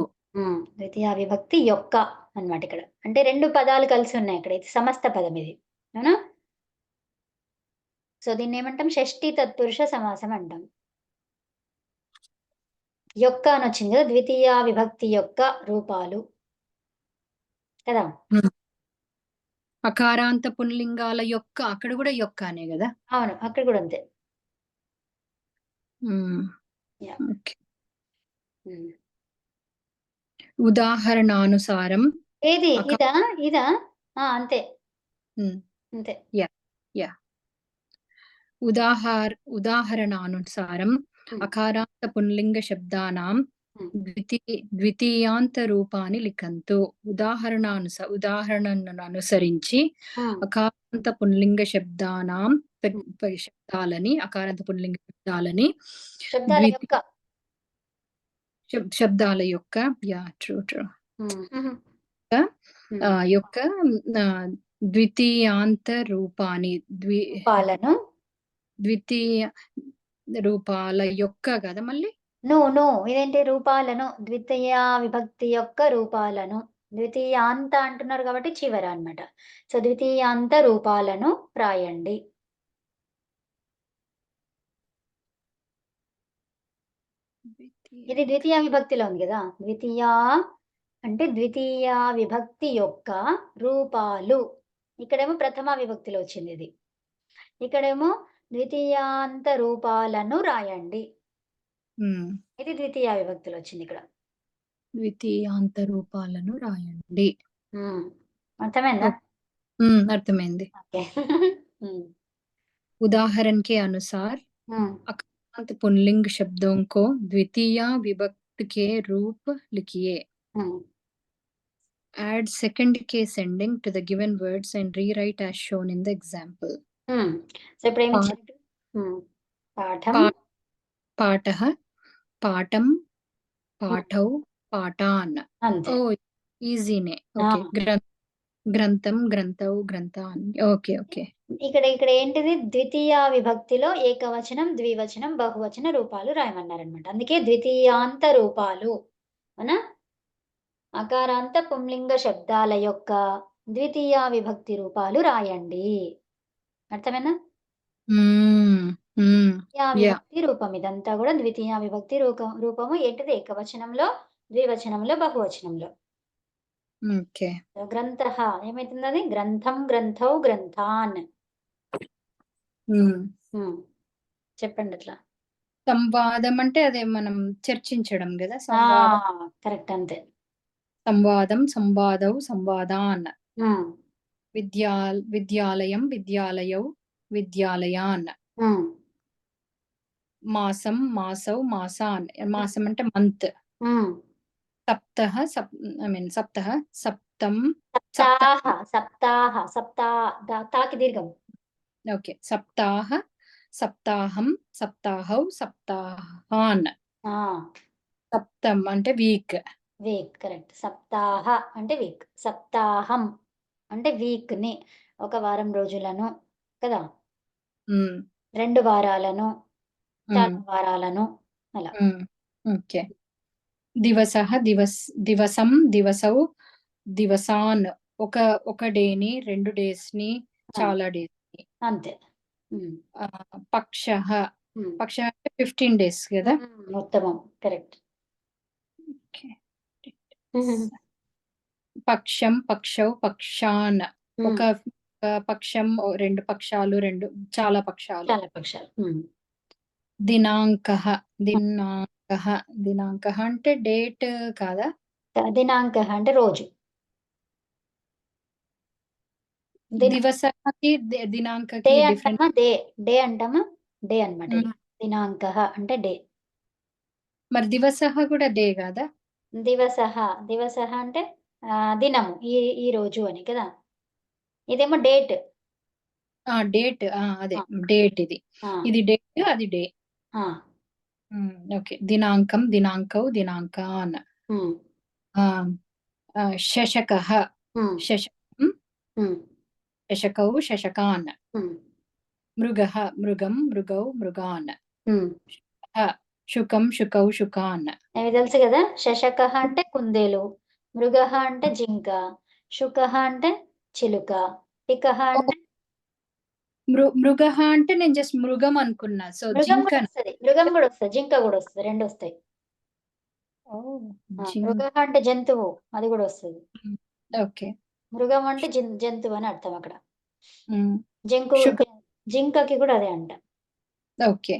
Speaker 1: ద్వితీయ విభక్తి యొక్క అన్నమాట ఇక్కడ. అంటే 2 పదాలు కలిసి ఉన్నాయి అక్కడ. ఇది సమస్త పదం ఇది. అవునా? సో, దీన్నేమంటాం? షష్ఠి తత్పురుష సమాసం అంటాం. యొక్క అనొచ్చింది కదా! ద్వితీయ విభక్తి యొక్క రూపాలు. కదా!
Speaker 2: హ్మ్. అకారాంత పుంలింగాల యొక్క అక్కడ గూడా యొక్క అనే గదా!
Speaker 1: అవును. అక్కడ గూడా అంతే.
Speaker 2: హ్మ్.
Speaker 1: యాహ్!
Speaker 2: ఓకే.
Speaker 1: హ్మ్.
Speaker 2: ఉదాహరణానుసారం
Speaker 1: ఏది?
Speaker 2: అక
Speaker 1: ఇదా? ఇదా? ఆ! అంతే.
Speaker 2: హ్మ్.
Speaker 1: అంతే.
Speaker 2: యాహ్! యాహ్! ఉదాహరణానుసారం
Speaker 1: హ్మ్.
Speaker 2: అకారాంత పుంలింగ శబ్దానాం
Speaker 1: హ్మ్.
Speaker 2: ద్వితీయాంత రూపాని లిఖంతు. ఉదాహరణను అనుసరించి
Speaker 1: హ్మ్.
Speaker 2: అకారాంత పుంలింగ శబ్దానాం
Speaker 1: హ్మ్.
Speaker 2: అకారాంత పుంలింగ శబ్దాలని
Speaker 1: శబ్దాల
Speaker 2: ద్వితీ
Speaker 1: యొక్క.
Speaker 2: శబ్దాల యొక్క ట్రూ.
Speaker 1: హ్మ్.
Speaker 2: యొక్క ఆహ్, ద్వితీయాంత రూపాని
Speaker 1: రూపాలను
Speaker 2: ద్వితీయ రూపాల యొక్క గదా మళ్ళీ?
Speaker 1: నో. ఇదేంటి? రూపాలను. ద్వితీయ విభక్తి యొక్క రూపాలను. ద్వితీయాంత అంటున్నారు కాబట్టి చివర అన్నమాట. సో, ద్వితీయాంత రూపాలను రాయండి. ఇది ద్వితీయ విభక్తిలో ఉంది గదా! అంటే ద్వితీయ విభక్తి యొక్క రూపాలు. ఇక్కడేమో ప్రథమ విభక్తిలో వచ్చిందిది. ఇక్కడేమో ద్వితీయాంత రూపాలను రాయండి.
Speaker 2: హ్మ్.
Speaker 1: ఇది ద్వితీయ విభక్తిలో వచ్చిందిక్కడ.
Speaker 2: ద్వితీయాంత రూపాలను రాయండి.
Speaker 1: హ్మ్. అర్థమైందా?
Speaker 2: అర్థమైంది.
Speaker 1: ఓకే. హ్మ్.
Speaker 2: उदाहरण के अनुसार
Speaker 1: హ్మ్.
Speaker 2: अकारांत पुल्लिंग शब्दों को द्वितीया विभक्ति के रूप लिखिए.
Speaker 1: హ్మ్.
Speaker 2: Add second case ending to the given words and rewrite as shown in the example.
Speaker 1: హ్మ్. సో,
Speaker 2: పా
Speaker 1: ఇప్పుడేమిచ్చారు? హ్మ్. పాఠం.
Speaker 2: పా పాఠః, పాఠం,
Speaker 1: హ్మ్.
Speaker 2: పాఠౌ, పాఠాన్.
Speaker 1: అంతే.
Speaker 2: ఓహ్! ఈజీనే.
Speaker 1: ఆ!
Speaker 2: ఓకే. గ్రంథం, గ్రంథౌ, గ్రంథాన్. ఓకే.
Speaker 1: ఇక్కడ ఏంటిది? ద్వితీయ విభక్తిలో ఏకవచనం, ద్వివచనం, బహువచన రూపాలు రాయమన్నారనమాట. అందుకే ద్వితీయాంత రూపాలు. అవునా? అకారాంత పుంలింగ శబ్దాల యొక్క ద్వితీయ విభక్తి రూపాలు రాయండి. అర్థమైందా?
Speaker 2: హ్మ్. హ్మ్.
Speaker 1: ద్వితీయ
Speaker 2: యాహ్!
Speaker 1: విభక్తి రూపం ఇదంతా గూడా ద్వితీయ విభక్తి రూపము ఏంటిది? ఏకవచనంలో, ద్వివచనంలో, బహువచనంలో.
Speaker 2: ఓకే.
Speaker 1: గ్రంథః ఏమైతుందది? గ్రంథం, గ్రంథౌ, గ్రంథాన్.
Speaker 2: హ్మ్.
Speaker 1: హ్మ్. చెప్పండట్లా.
Speaker 2: సంవాదం అంటే అదే మనం చర్చించడం గదా!
Speaker 1: ఆ!
Speaker 2: సంవాదం.
Speaker 1: కరెక్ట్ అంతే.
Speaker 2: సంవాదం, సంవాదౌ, సంవాదాన్.
Speaker 1: హ్మ్.
Speaker 2: విద్యాలయం, విద్యాలయౌ, విద్యాలయాన్.
Speaker 1: హ్మ్.
Speaker 2: మాసం, మాసౌ, మాసాన్. మాసం అంటే మంత్.
Speaker 1: హ్మ్.
Speaker 2: సప్తః ఐ మీన్ సప్తః సప్తం
Speaker 1: సప్తాహ సప్తాహ తాకి దీర్ఘం.
Speaker 2: ఓకే. సప్తాహ సప్తాహం సప్తాహౌ సప్తాహాన్.
Speaker 1: ఆ!
Speaker 2: సప్తం అంటే వీక్.
Speaker 1: Week correct. సప్తాహ అంటే వీక్. సప్తాహం అంటే వీక్‌ని, ఒక వారం రోజులను కదా!
Speaker 2: హ్మ్.
Speaker 1: 2 వారాలను, చాలా
Speaker 2: హ్మ్.
Speaker 1: వారాలను అలా.
Speaker 2: హ్మ్. ఓకే. దివసః దివసం దివసౌ దివసాన్. ఒక డేని, 2 డేస్‌ని,
Speaker 1: ఆ!
Speaker 2: చాలా డేస్‌ని.
Speaker 1: అంతే. హ్మ్.
Speaker 2: పక్షః
Speaker 1: హ్మ్.
Speaker 2: పక్షः అంటే 15 డేస్ గదా!
Speaker 1: ఉత్తమం. కరెక్ట్.
Speaker 2: ఓకే. పక్షం పక్షౌ పక్షాన్. ఒక పక్షం, 2 పక్షాలు, చాలా పక్షాలు.
Speaker 1: చాలా పక్షాలు.
Speaker 2: దినాంకః దినాంకః దినాంకః అంటే డేట్ కాదా?
Speaker 1: దినాంకః అంటే రోజు.
Speaker 2: దివసకి
Speaker 1: డే
Speaker 2: దినాంకకి డిఫరెన్స్.
Speaker 1: అంటామా? డే అంటామా? డే అన్నమాట ఇది. దినాంకః అంటే డే.
Speaker 2: మరి దివసః కూడా డే కాదా?
Speaker 1: దివసః అంటే దినము. ఈ రోజు అని కదా! ఇదేమో డేట్.
Speaker 2: డేట్. అదే
Speaker 1: ఆ!
Speaker 2: డేట్ ఇది.
Speaker 1: ఆ!
Speaker 2: ఇది డేట్, అది డే.
Speaker 1: ఆ!
Speaker 2: ఓకే. దినాంకం దినాంకౌ దినాంకాన్.
Speaker 1: హ్మ్.
Speaker 2: శశకః
Speaker 1: హ్మ్.
Speaker 2: శశకం
Speaker 1: హ్మ్.
Speaker 2: శశకౌ శశకాన్.
Speaker 1: హ్మ్.
Speaker 2: మృగః మృగం మృగౌ మృగాన్.
Speaker 1: హ్మ్.
Speaker 2: శుకం శుకౌ శుకాన్.
Speaker 1: అవి తెలుసు కదా! శశకః అంటే కుందేలు, మృగః అంటే జింక, శుకః అంటే చిలుక, పికః అంటే
Speaker 2: మృగః అంటే నేను జస్ట్ మృగం అనుకున్నా. సో
Speaker 1: మృగం
Speaker 2: జింక.
Speaker 1: గూడా వస్తది. మృగం గూడా వస్తది. జింక గూడా వస్తది. 2 వస్తాయి.
Speaker 2: ఓహ్!
Speaker 1: మృగః అంటే జంతువు. అది గూడా వస్తది.
Speaker 2: ఓకే.
Speaker 1: మృగం అంటే జంతువు అని అర్థం అక్కడ.
Speaker 2: హ్మ్.
Speaker 1: జంకు
Speaker 2: శుక
Speaker 1: జింకకి కూడా అదే అంట.
Speaker 2: ఓకే.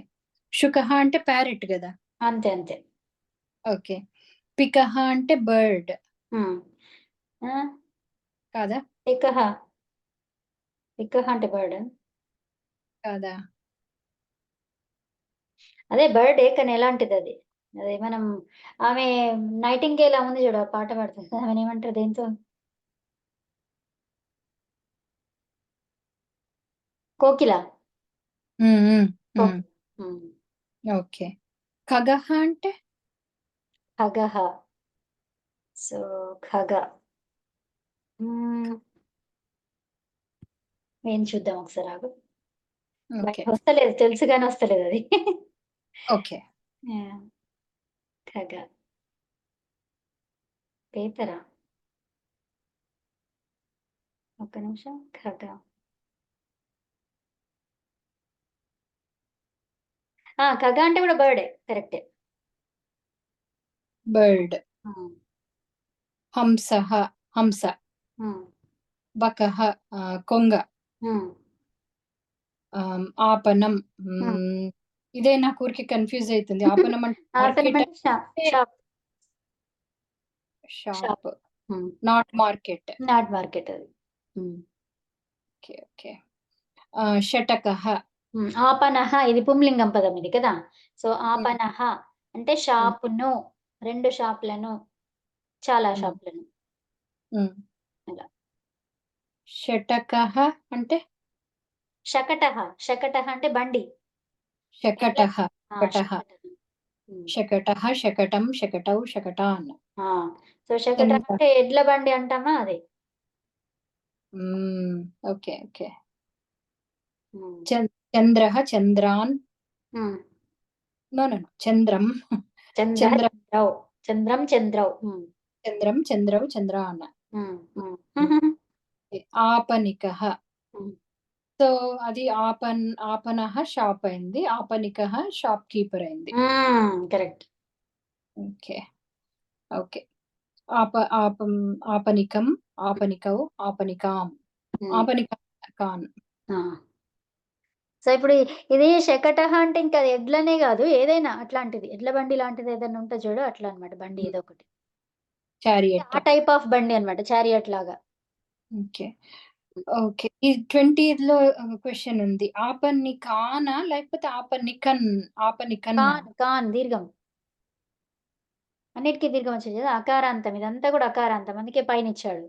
Speaker 2: శుకః అంటే ప్యారట్ గదా!
Speaker 1: అంతే. అంతే.
Speaker 2: ఓకే. పికః అంటే బర్డ్
Speaker 1: హ్మ్. ఆ!
Speaker 2: కాదా?
Speaker 1: పికః అంటే బర్డ్.
Speaker 2: కాదా?
Speaker 1: అదే బర్డే కానీ ఎలాంటిదది? అదే మనం ఆమె నైటింగేల్ ఆమె ఉంది చూడు. ఆ పాట పాడుతది కదా! ఆమెనేమంటారు దేనితో? కోకిల.
Speaker 2: హ్మ్. హ్మ్. హ్మ్.
Speaker 1: కోకిల. హ్మ్.
Speaker 2: ఓకే. ఖగః అంటే?
Speaker 1: ఖగః. సో, ఖగ. హ్మ్. ఏం చూద్దాం ఒకసారి ఆగు.
Speaker 2: ఓకే.
Speaker 1: వస్తలేదు. తెలుసు గాని వస్తలేదది.
Speaker 2: ఓకే.
Speaker 1: యాహ్! ఖగ. పేపరా? ఒక్క నిమిషం. ఖగ. ఖగ అంటే కూడా బర్డే. కరెక్టే.
Speaker 2: బర్డ్.
Speaker 1: హ్మ్.
Speaker 2: హంసః హంస.
Speaker 1: హ్మ్.
Speaker 2: బకః కొంగ.
Speaker 1: హ్మ్.
Speaker 2: ఆపనం.
Speaker 1: హ్మ్.
Speaker 2: ఇదే నాకు ఊరికే కన్‌ఫ్యూజ్ అయితుంది. ఆపనం అంటే మార్కెట్
Speaker 1: ఆసనమంటే
Speaker 2: అంటే
Speaker 1: షాప్. షాప్.
Speaker 2: షాప్.
Speaker 1: హ్మ్.
Speaker 2: Not market.
Speaker 1: నాట్ మార్కెట్ అది. హ్మ్.
Speaker 2: ఓకే. ఓకే. షటకః.
Speaker 1: ఆపనః ఇది పుంలింగం పదం ఇది కదా! సో,
Speaker 2: హ్మ్.
Speaker 1: ఆపనః అంటే
Speaker 2: హ్మ్.
Speaker 1: షాపును, 2 షాపులను, చాలా
Speaker 2: హ్మ్.
Speaker 1: షాపులను
Speaker 2: హ్మ్.
Speaker 1: అలా.
Speaker 2: షటకః అంటే?
Speaker 1: శకటః అంటే బండి. ఎడ్ల
Speaker 2: శకటః. శకటః.
Speaker 1: శకటః. హ్మ్.
Speaker 2: శకటః శకటం శకటౌ శకటాన్.
Speaker 1: ఆ! సో, శకటం
Speaker 2: చంద్ర.
Speaker 1: అంటే ఎడ్ల బండి అంటామా అది.
Speaker 2: హ్మ్. ఓకే. ఓకే.
Speaker 1: హ్మ్.
Speaker 2: చంద్రః చంద్రాన్.
Speaker 1: హ్మ్.
Speaker 2: నో. నో. నో. చంద్రం. చంద్ర
Speaker 1: చంద్రౌ. చంద్రౌ. హ్మ్.
Speaker 2: చంద్రం చంద్రౌ చంద్రాన్.
Speaker 1: హ్మ్. హ్మ్.
Speaker 2: ఆపనికః.
Speaker 1: హ్మ్.
Speaker 2: సో, అది ఆపనః షాప్ అయింది. ఆపనికః షాప్ కీపర్ అయింది.
Speaker 1: కరెక్ట్.
Speaker 2: ఓకే. ఓకే. ఆపనికం, ఆపనికౌ, ఆపనికాం,
Speaker 1: హ్మ్.
Speaker 2: ఆపనికాన్.
Speaker 1: ఆ! సో, ఇప్పుడు ఇది శకటః అంటే ఇంకా అది ఎడ్లనే గాదు. ఏదైనా అట్లాంటిది. ఎడ్ల బండి లాంటిది ఏదైనా ఉంటది చూడు అట్లా అన్నమాట బండి ఏదో ఒకటి.
Speaker 2: చారియట్.
Speaker 1: ఆ టైప్ ఆఫ్ బండి అన్నమాట. చారియట్ లాగా.
Speaker 2: ఓకే. ఓకే. ఈ 20లో క్వెషన్ ఉంది. ఆపనికానా లేకపోతే ఆపనికన్? ఆపనికన్నా?
Speaker 1: కాన్ దీర్ఘం. అన్నిటికి దీర్ఘం వచ్చేది కదా! అకారాంతం ఇదంతా కూడా అకారాంతం. అందుకే పైనిచ్చాడు.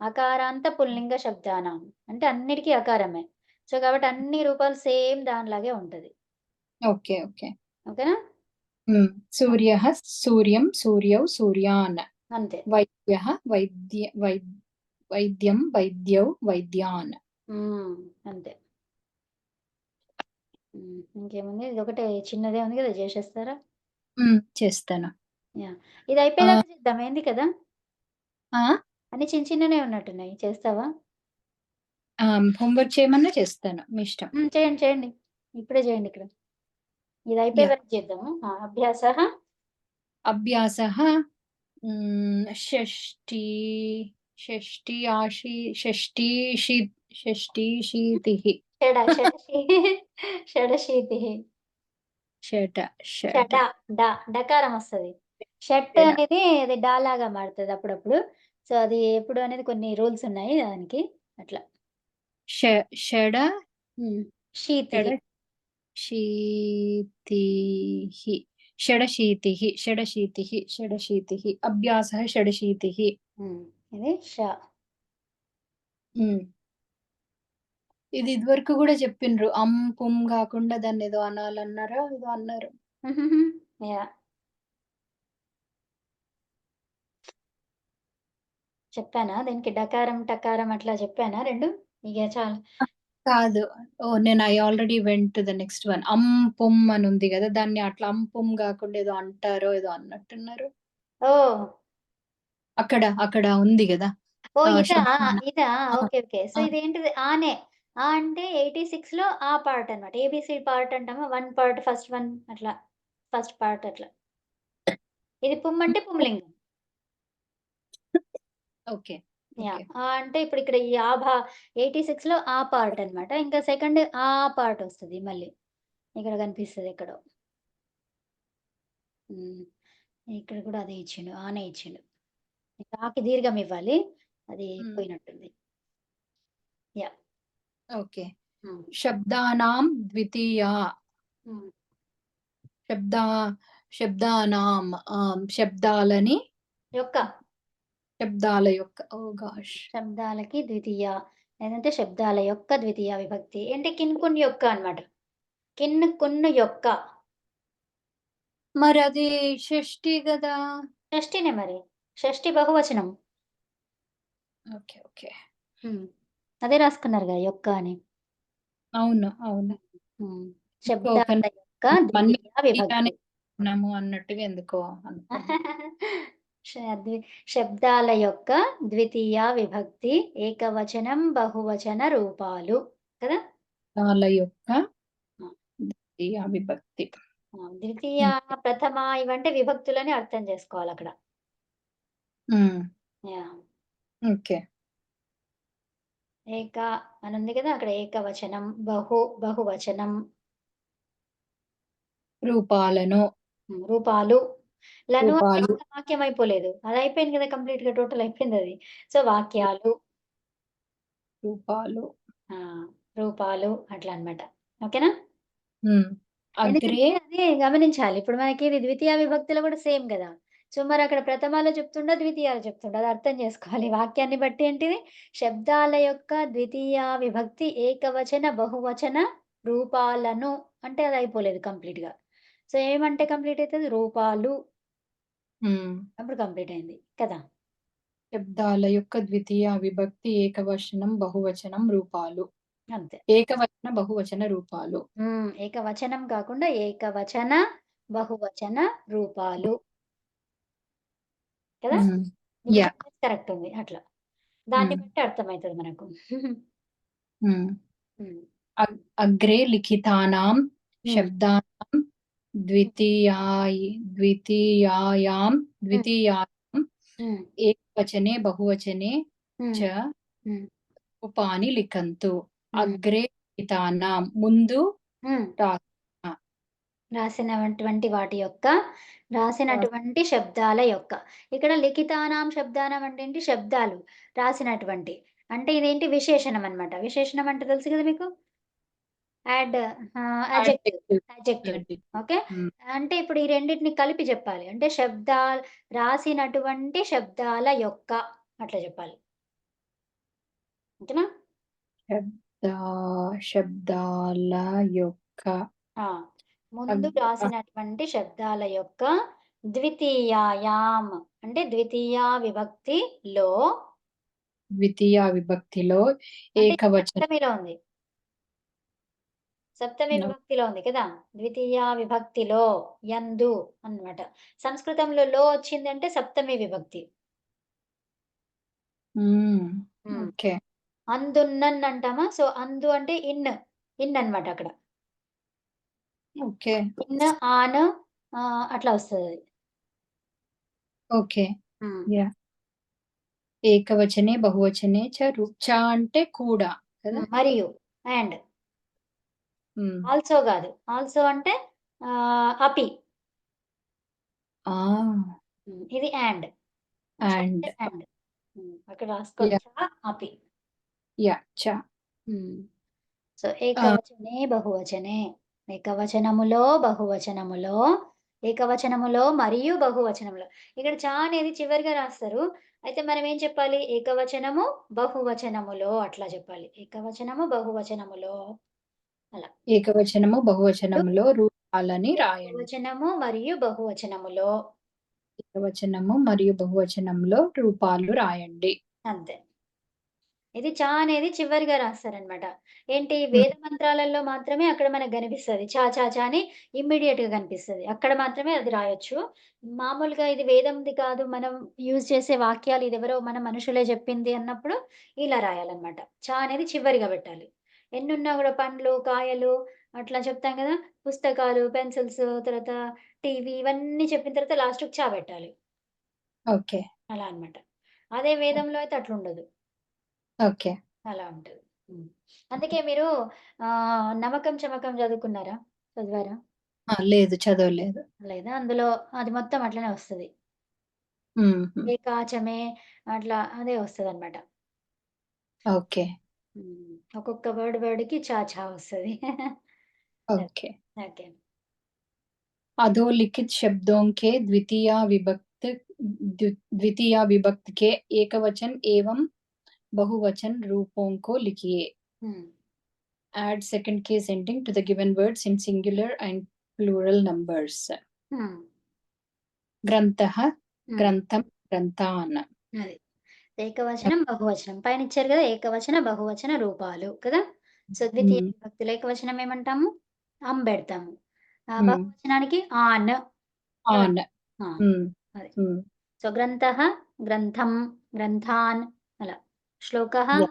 Speaker 1: అకారాంత పుల్లింగ శబ్దానాం. అంటే అన్నిటికి అకారమే. సో, కాబట్టి అన్ని రూపాలు సేమ్ దానిలాగే ఉంటది.
Speaker 2: ఓకే. ఓకే.
Speaker 1: ఓకేనా?
Speaker 2: సూర్యః, సూర్యం, సూర్యౌ, సూర్యాన్.
Speaker 1: అంతే.
Speaker 2: వైద్యః, వైద్యం, వైద్యౌ, వైద్యాన్.
Speaker 1: అంతే. ఇంకేముంది? ఇదొకటే చిన్నదే ఉంది కదా! చేసేస్తారా?
Speaker 2: చేస్తాను.
Speaker 1: యాహ్! ఇది
Speaker 2: ఆ!
Speaker 1: అయిపోయేదాకా చేద్దాం. ఏంది కదా!
Speaker 2: ఆ!
Speaker 1: అన్ని చిన్న చిన్ననే ఉన్నట్టున్నాయి. చేస్తావా?
Speaker 2: హోంవర్క్ చేయమన్నా చేస్తాను. మీ ఇష్టం.
Speaker 1: చేయండి. చేయండి. ఇప్పుడే చేయండి ఇక్కడ. ఇది అయిపోయే
Speaker 2: యాహ్!
Speaker 1: వరకు చేద్దాము. అభ్యాసః
Speaker 2: అభ్యాసః షష్ఠీ షష్ఠీ ఆశీ షష్ఠీషి షష్ఠీషీతిః.
Speaker 1: షడశి షడశీతిః.
Speaker 2: షట
Speaker 1: షడ
Speaker 2: షట
Speaker 1: డకారం వస్తది. షట్
Speaker 2: షడ
Speaker 1: అనేది అది డా లాగా మారుతది అప్పుడప్పుడు. సో, అది ఎప్పుడు అనేది కొన్ని రూల్స్ ఉన్నాయి దానికి. అట్లా.
Speaker 2: ష షడ
Speaker 1: శీతిః.
Speaker 2: షడ షీతిః షడశీతిః షడశీతిః షడశీతిః అభ్యాసः షడశీతిः.
Speaker 1: ఇది
Speaker 2: హ్మ్. ఇది ఇదివరకు గూడా చెప్పిండ్రు. పుం గాకుండా దాన్నేదో అనాలన్నారా? ఏదో అన్నారు.
Speaker 1: యాహ్! చెప్పానా? దీనికి డకారం, టకారం అట్లా చెప్పానా 2? ఇగ చాలు.
Speaker 2: కాదు. నేను I already went to the next one. పుం అని ఉంది గదా! దాన్ని అట్లా పుం గాకుండా ఏదో అంటారో ఏదో అన్నట్టున్నారు.
Speaker 1: ఓహ్!
Speaker 2: అక్కడ ఉంది గదా!
Speaker 1: ఓహ్! ఇదా?
Speaker 2: శబ్దాన
Speaker 1: ఇదా?
Speaker 2: ఆ!
Speaker 1: ఓకే. ఓకే. సో,
Speaker 2: ఆ!
Speaker 1: ఇదేంటిది ఆనే. అంటే 86లో ఆ పార్ట్ అన్నమాట. ఏబీసీ పార్ట్ అంటామా? 1 పార్ట్ ఫస్ట్ 1 అట్లా. ఫస్ట్ పార్ట్ అట్లా. ఇది పుం అంటే పుంలింగం.
Speaker 2: ఓకే.
Speaker 1: యాహ్!
Speaker 2: ఓకే.
Speaker 1: అంటే ఇప్పుడు ఇక్కడ ఈ 86లో ఆ పార్ట్ అన్నమాట. ఇంకా సెకండ్ ఆ పార్ట్ వస్తది మళ్ళీ. ఇక్కడ కనిపిస్తది ఎక్కడో. హ్మ్. ఇక్కడ కూడా అదే ఇచ్చిండు. ఆనే ఇచ్చిండు. ఆకి దీర్ఘం ఇవ్వాలి. అది
Speaker 2: హ్మ్.
Speaker 1: పోయినట్టుంది. యాహ్!
Speaker 2: ఓకే.
Speaker 1: హ్మ్.
Speaker 2: శబ్దానాం ద్వితీయా
Speaker 1: హ్మ్.
Speaker 2: శబ్దా శబ్దానాం శబ్దాలని
Speaker 1: యొక్క
Speaker 2: శబ్దాల యొక్క ఓహ్ గాష్!
Speaker 1: శబ్దాలకి ద్వితీయ. లేదంటే శబ్దాల యొక్క ద్వితీయ విభక్తి. అంటే కిన్, కున్, యొక్క అన్నమాట. కిన్, కున్, యొక్క.
Speaker 2: మరది షష్ఠి గదా!
Speaker 1: షష్ఠినే మరి. షష్ఠి బహువచనం.
Speaker 2: ఓకే. ఓకే.
Speaker 1: హ్మ్. అదే రాసుకున్నారుగా యొక్క అని.
Speaker 2: అవును. అవును.
Speaker 1: హ్మ్.
Speaker 2: ఒక
Speaker 1: శబ్దాల యొక్క
Speaker 2: అన్నీ
Speaker 1: ద్వితీయ విభక్తి.
Speaker 2: ఉన్నాము అన్నట్టుగా ఎందుకో అనుకున్నా.
Speaker 1: శబ్దాల యొక్క ద్వితీయ విభక్తి ఏకవచనం, బహువచన రూపాలు. కదా!
Speaker 2: శబ్దాల యొక్క
Speaker 1: ఆ!
Speaker 2: ద్వితీయ విభక్తి.
Speaker 1: ద్వితీయ,
Speaker 2: హ్మ్.
Speaker 1: ప్రథమ ఇవంటే విభక్తులని అర్థం చేసుకోవాలక్కడ.
Speaker 2: హ్మ్.
Speaker 1: యాహ్!
Speaker 2: ఓకే.
Speaker 1: ఏక అనుంది కదా! అక్కడ ఏకవచనం, బహువచనం,
Speaker 2: రూపాలను,
Speaker 1: రూపాలు. లను అంటే
Speaker 2: రూపాలు,
Speaker 1: ఇంకా వాక్యం అయిపోలేదు. అదయిపోయింది కదా! కంప్లీట్‌గా టోటల్ అయిపోయిందది. సో, వాక్యాలు,
Speaker 2: రూపాలు.
Speaker 1: ఆ! రూపాలు అట్లా అన్నమాట. ఓకేనా?
Speaker 2: హ్మ్. అగ్రే
Speaker 1: ఎందుకంటే అదే గమనించాలి. ఇప్పుడు మనకి ఇది ద్వితీయ విభక్తిలో కూడా సేమ్ గదా! సో, మరక్కడ ప్రథమాలో చెప్తుండా, ద్వితీయాలో చెప్తుండా అది అర్థం చేసుకోవాలి. వాక్యాన్ని బట్టి ఏంటిది శబ్దాల యొక్క ద్వితీయ విభక్తి ఏకవచన, బహువచన రూపాలను అంటే అది అయిపోలేదు కంప్లీట్‌గా. సో, ఏమంటే కంప్లీట్ అయితది? రూపాలు
Speaker 2: హ్మ్.
Speaker 1: అప్పుడు కంప్లీట్ అయింది. కదా!
Speaker 2: శబ్దాల యొక్క ద్వితీయ విభక్తి ఏకవచనం, బహువచనం, రూపాలు.
Speaker 1: అంతే.
Speaker 2: ఏకవచన, బహువచన రూపాలు.
Speaker 1: ఏకవచనం కాకుండా ఏకవచన, బహువచన రూపాలు. కదా!
Speaker 2: హ్మ్.
Speaker 1: ఈ
Speaker 2: యాహ్!
Speaker 1: సెంటెన్స్ కరెక్ట్ ఉంది. అట్లా. దాన్ని
Speaker 2: హ్మ్.
Speaker 1: బట్టి అర్థమైతది మనకు.
Speaker 2: హ్మ్.
Speaker 1: హ్మ్.
Speaker 2: అగ్రే లిఖితానాం
Speaker 1: హ్మ్.
Speaker 2: శబ్దానాం ద్వితీయాయాం
Speaker 1: హ్మ్.
Speaker 2: ద్వితీయాయాం
Speaker 1: హ్మ్.
Speaker 2: ఏకవచనే బహువచనే
Speaker 1: హ్మ్.
Speaker 2: చ
Speaker 1: హ్మ్.
Speaker 2: రూపాని లిఖन्तు.
Speaker 1: హ్మ్.
Speaker 2: అగ్రే లిఖితానాం ముందు
Speaker 1: హ్మ్.
Speaker 2: రాసిన
Speaker 1: రాసినటువంటి వాటి యొక్క
Speaker 2: రాస్
Speaker 1: రాసినటువంటి శబ్దాల యొక్క. ఇక్కడ లిఖితానాం శబ్దానాం అంటే ఏంటి? శబ్దాలు. రాసినటువంటి. అంటే ఇదేంటి విశేషణం అన్నమాట. విశేషణం అంటే తెలుసు కదా మీకు? Add adjective.
Speaker 2: Adjective.
Speaker 1: Adjective. Okay.
Speaker 2: హ్మ్.
Speaker 1: అంటే ఇప్పుడు ఈ రెండిటిని కలిపి చెప్పాలి. అంటే రాసినటువంటి శబ్దాల యొక్క అట్లా చెప్పాలి. ఓకేనా?
Speaker 2: శబ్దా శబ్దాల యొక్క
Speaker 1: ఆ! ముందు
Speaker 2: అగ్
Speaker 1: రాసినటువంటి శబ్దాల యొక్క ద్వితీయాయాం అంటే ద్వితీయా విభక్తిలో
Speaker 2: ద్వితీయ విభక్తిలో
Speaker 1: అంటే
Speaker 2: ఏకవచనం.
Speaker 1: సప్తమిలో ఉంది. సప్తమి
Speaker 2: No.
Speaker 1: విభక్తిలో ఉంది కదా! ద్వితీయ విభక్తిలో యందు అన్నమాట. సంస్కృతంలో లో వచ్చిందంటే సప్తమి విభక్తి.
Speaker 2: హ్మ్.
Speaker 1: హ్మ్.
Speaker 2: ఓకే.
Speaker 1: అందున్నన్ అంటామా? సో, అందు అంటే ఇన్ అన్నమాట అక్కడ.
Speaker 2: ఓకే.
Speaker 1: ఇన్, ఆన్ అట్లా వస్తదది.
Speaker 2: ఓకే.
Speaker 1: హ్మ్.
Speaker 2: యాహ్! ఏకవచనే, బహువచనే చ అంటే కూడా కదా!
Speaker 1: మరియు అండ్
Speaker 2: హ్మ్.
Speaker 1: ఆల్సో గాదు. ఆల్సో అంటే అపి.
Speaker 2: ఆ!
Speaker 1: ఇది అండ్. చ
Speaker 2: అండ్.
Speaker 1: అంటే అండ్. అక్కడ రాసుకోండి.
Speaker 2: యాహ్!
Speaker 1: చ, అపి.
Speaker 2: యాహ్! చ.
Speaker 1: సో,
Speaker 2: ఆ!
Speaker 1: ఏకవచనే, బహువచనే. ఏకవచనములో, బహువచనములో, ఏకవచనములో మరియు బహువచనములో. ఇక్కడ చ అనేది చివరిగా రాస్తారు. అయితే మనం ఏం చెప్పాలి? ఏకవచనము, బహువచనములో అట్లా చెప్పాలి. ఏకవచనము, బహువచనములో అలా.
Speaker 2: ఏకవచనము, బహువచనములో రూపాలని రాయండి.
Speaker 1: ఏకవచనము మరియు బహువచనములో
Speaker 2: ఏకవచనము మరియు బహువచనంలో రూపాలు రాయండి.
Speaker 1: అంతే. ఇది చ అనేది చివరిగా రాస్తారనమాట. ఏంటి
Speaker 2: హ్మ్.
Speaker 1: వేద మంత్రాలలో మాత్రమే అక్కడ మనకు గనిపిస్తది. చ, చ, చ అని ఇమ్మీడియేట్‌గా కనిపిస్తది. అక్కడ మాత్రమే అది రాయొచ్చు. మామూలుగా ఇది వేదంది కాదు. మనం యూజ్ చేసే వాక్యాలు ఇదెవరో మన మనుషులే చెప్పింది అన్నప్పుడు ఇలా రాయాలనమాట. చ అనేది చివరిగా పెట్టాలి. ఎన్నున్నా గూడా పండ్లు, కాయలు అట్లా చెప్తాం గదా! పుస్తకాలు, పెన్సిల్స్ తర్వాత టీవీ ఇవన్నీ చెప్పిన తర్వాత లాస్ట్‌కి చ పెట్టాలి.
Speaker 2: ఓకే.
Speaker 1: అలా అన్నమాట. అదే వేదంలో అయితే అట్లుండదు.
Speaker 2: ఓకే.
Speaker 1: అలా ఉంటది. అందుకే మీరు నమకం, చమకం చదువుకున్నారా? చదివారా?
Speaker 2: ఆ! లేదు చదవలేదు.
Speaker 1: లేదా? అందులో అది మొత్తం అట్లనే వస్తది.
Speaker 2: హుహు.
Speaker 1: ఏకాచమే అట్లా అదే వస్తదనమాట.
Speaker 2: ఓకే.
Speaker 1: ఒక్కొక్క వర్డ్‌కి చ, ఛ వస్తది.
Speaker 2: ఓకే.
Speaker 1: ఓకే.
Speaker 2: अधोलिखित शब्दों के द्वितीया विभक्ति के एकवचन एवं बहुवचन रूपों को लिखिए.
Speaker 1: హ్మ్.
Speaker 2: Add second case ending to the given words in singular and plural numbers.
Speaker 1: హ్మ్.
Speaker 2: ग्रंथः,
Speaker 1: హ్మ్.
Speaker 2: ग्रंथम, ग्रंथान्.
Speaker 1: అది. ఏకవచనం, బహువచనం. పైన ఇచ్చారు గదా! ఏకవచన, బహువచన రూపాలు కదా! సో, ద్వితీయ
Speaker 2: హ్మ్.
Speaker 1: విభక్తిలో ఏకవచనం ఏమంటాము? బెడతాము.
Speaker 2: హ్మ్.
Speaker 1: బహువచనానికి ఆన్ కదా!
Speaker 2: ఆన్.
Speaker 1: ఆ!
Speaker 2: హ్మ్.
Speaker 1: అది.
Speaker 2: హ్మ్.
Speaker 1: సో, గ్రంథः, గ్రంథం, గ్రంథాన్ అలా. శ్లోకः
Speaker 2: యాహ్!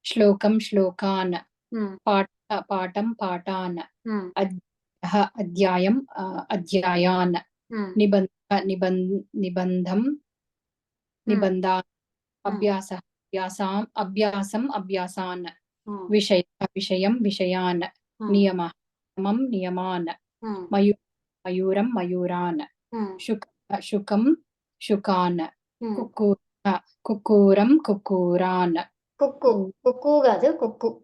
Speaker 2: శ్లోకం, శ్లోకాన్.
Speaker 1: హ్మ్.
Speaker 2: పాఠ, పాఠం, పాఠాన్.
Speaker 1: హ్మ్.
Speaker 2: అధ్యాయः, అధ్యాయం, అధ్యాయాన్.
Speaker 1: హ్మ్.
Speaker 2: నిబంధం,
Speaker 1: హ్మ్.
Speaker 2: నిబంధాన్.
Speaker 1: హ్మ్.
Speaker 2: అభ్యాసः, అభ్యాసం, అభ్యాసాన్.
Speaker 1: హ్మ్.
Speaker 2: విషయం, విషయాన్.
Speaker 1: హ్మ్.
Speaker 2: నియమः, నియమాన్.
Speaker 1: హ్మ్.
Speaker 2: మయూరం, మయూరాన్.
Speaker 1: హ్మ్.
Speaker 2: శుకం, శుకాన్.
Speaker 1: హ్మ్.
Speaker 2: కుక్కూరం, కుక్కూరాన్.
Speaker 1: కుక్కు.
Speaker 2: హ్మ్.
Speaker 1: కుక్కు గాదు. కుక్కు.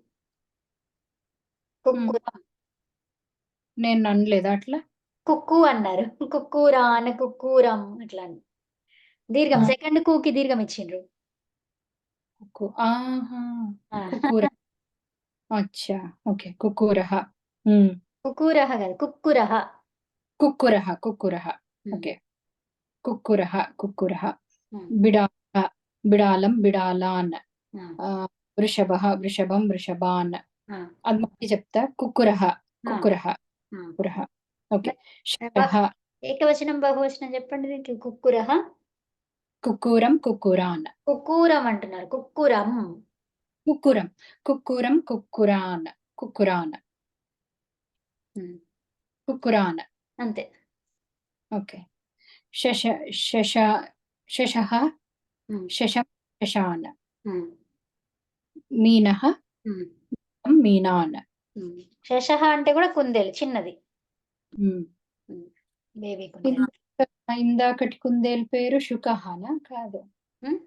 Speaker 2: హ్మ్.
Speaker 1: కుక్కురం.
Speaker 2: నేను అనలేదా అట్లా?
Speaker 1: కుక్కు అన్నారు. కుక్కూరాన్, కుక్కూరం అట్లా అని. దీర్ఘం
Speaker 2: ఆ!
Speaker 1: సెకండ్ కుకి దీర్ఘం ఇచ్చిండ్రు.
Speaker 2: ఆహా!
Speaker 1: ఆ!
Speaker 2: కుక్కూర. అచ్చా! ఓకే. కుక్కూరः. హ్మ్.
Speaker 1: కుక్కూరః గాదు. కుక్కురః.
Speaker 2: కుక్కురः.
Speaker 1: హ్మ్.
Speaker 2: ఓకే. కుక్కురः.
Speaker 1: హ్మ్.
Speaker 2: బిడాలः, బిడాలం, బిడాలాన్.
Speaker 1: ఆ!
Speaker 2: వృషభः, వృషభాన్.
Speaker 1: ఆ!
Speaker 2: అది మళ్ళీ చెప్తా. కుక్కురः,
Speaker 1: ఆ!
Speaker 2: కుక్కురः,
Speaker 1: ఆ!
Speaker 2: కుక్కురः. ఓకే.
Speaker 1: బ
Speaker 2: శశः,
Speaker 1: ఏకవచనం, బహువచనం చెప్పండి దీనికి. కుక్కురః,
Speaker 2: కుక్కూరం, కుక్కురాన్.
Speaker 1: కుక్కూరం అంటున్నారు. కుక్కురం.
Speaker 2: కుక్కురం, కుక్కురాన్. కుక్కురాన్,
Speaker 1: హ్మ్.
Speaker 2: కుక్కురాన్.
Speaker 1: అంతే.
Speaker 2: ఓకే. శశ శశ శశः,
Speaker 1: హ్మ్.
Speaker 2: శశాన్.
Speaker 1: హ్మ్.
Speaker 2: మీనः,
Speaker 1: హ్మ్.
Speaker 2: మీనాన్.
Speaker 1: హ్మ్. శశः అంటే గూడా కుందేలు చిన్నది.
Speaker 2: హ్మ్.
Speaker 1: హ్మ్. బేబీ కుందేలు.
Speaker 2: ఇందాకటి కుందేలు పేరు శుకహానా? కాదు.
Speaker 1: హ్మ్.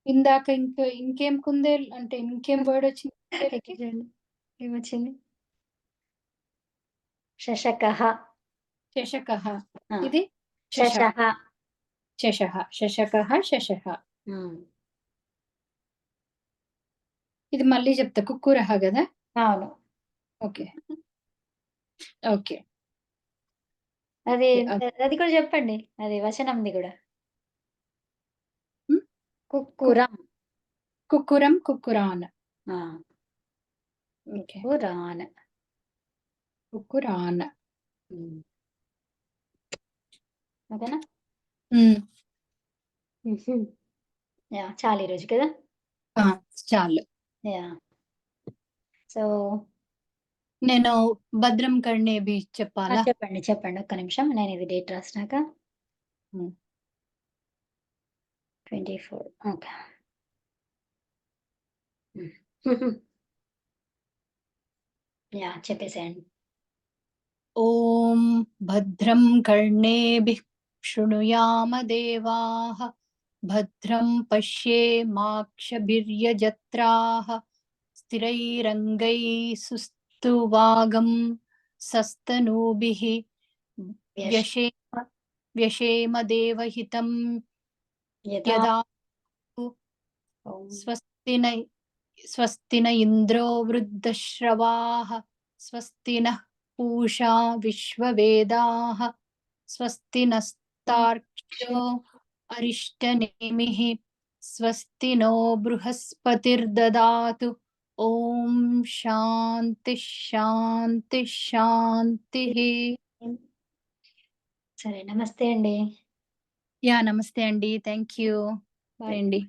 Speaker 2: ఇందాక ఇంకేం కుందేలు అంటే ఇంకేం వర్డ్ వచ్చింది
Speaker 1: ఇక్కడ
Speaker 2: కుందేలుకి?
Speaker 1: చూడండి. ఏమొచ్చింది? శశకః.
Speaker 2: శశకః.
Speaker 1: ఆ!
Speaker 2: ఇది
Speaker 1: శశః.
Speaker 2: శశః. శశకః, శశః.
Speaker 1: హ్మ్.
Speaker 2: ఇది మళ్ళీ చెప్తా. కుక్కురః గదా!
Speaker 1: అవును.
Speaker 2: ఓకే. ఓకే.
Speaker 1: అది
Speaker 2: ఓకే.
Speaker 1: అది కూడా చెప్పండి. అది వచనంది గూడా.
Speaker 2: హ్మ్.
Speaker 1: కుక్కురం.
Speaker 2: కుక్కురం, కుక్కురాన్.
Speaker 1: ఆ!
Speaker 2: ఓకే.
Speaker 1: కుక్కురాన్.
Speaker 2: కుక్కురాన్.
Speaker 1: హ్మ్. ఓకేనా?
Speaker 2: హ్మ్.
Speaker 1: యాహ్! చాలు ఈరోజు కదా!
Speaker 2: ఆ! చాలు.
Speaker 1: యాహ్! సో
Speaker 2: నేను భద్రం కర్ణేభి
Speaker 1: ఆ!
Speaker 2: చెప్పాలా?
Speaker 1: చెప్పండి. చెప్పండి. ఒక్క నిమిషం. నేను ఇది డేట్ రాసినాక.
Speaker 2: హ్మ్.
Speaker 1: 24 ఓకే. హ్మ్. యాహ్! చెప్పేసేయండి.
Speaker 2: ఓం భద్రం కర్ణేభిః శృణుయామ దేవాః భద్రం పశ్యేమాక్షభిర్యజత్రాः స్థిరైరంగైः సస్తనూభిः
Speaker 1: యష్
Speaker 2: వ్యశేమ దేవహితం
Speaker 1: యథా
Speaker 2: యదాతు
Speaker 1: ఓం
Speaker 2: స్వస్తి న ఇంద్రో వృద్ధశ్రవాः స్వస్తి నః పూషా విశ్వవేదాः స్వస్తి నస్తార్క్ష్యో అరిష్టనేమిః స్వస్తి నో బృహస్పతిర్దదాతు ఓం శాంతి శాంతి శాంతిః.
Speaker 1: సరే. నమస్తే అండి.
Speaker 2: యాహ్! నమస్తే అండి. Thank you.
Speaker 1: బాయ్.
Speaker 2: బాయ్ అండి.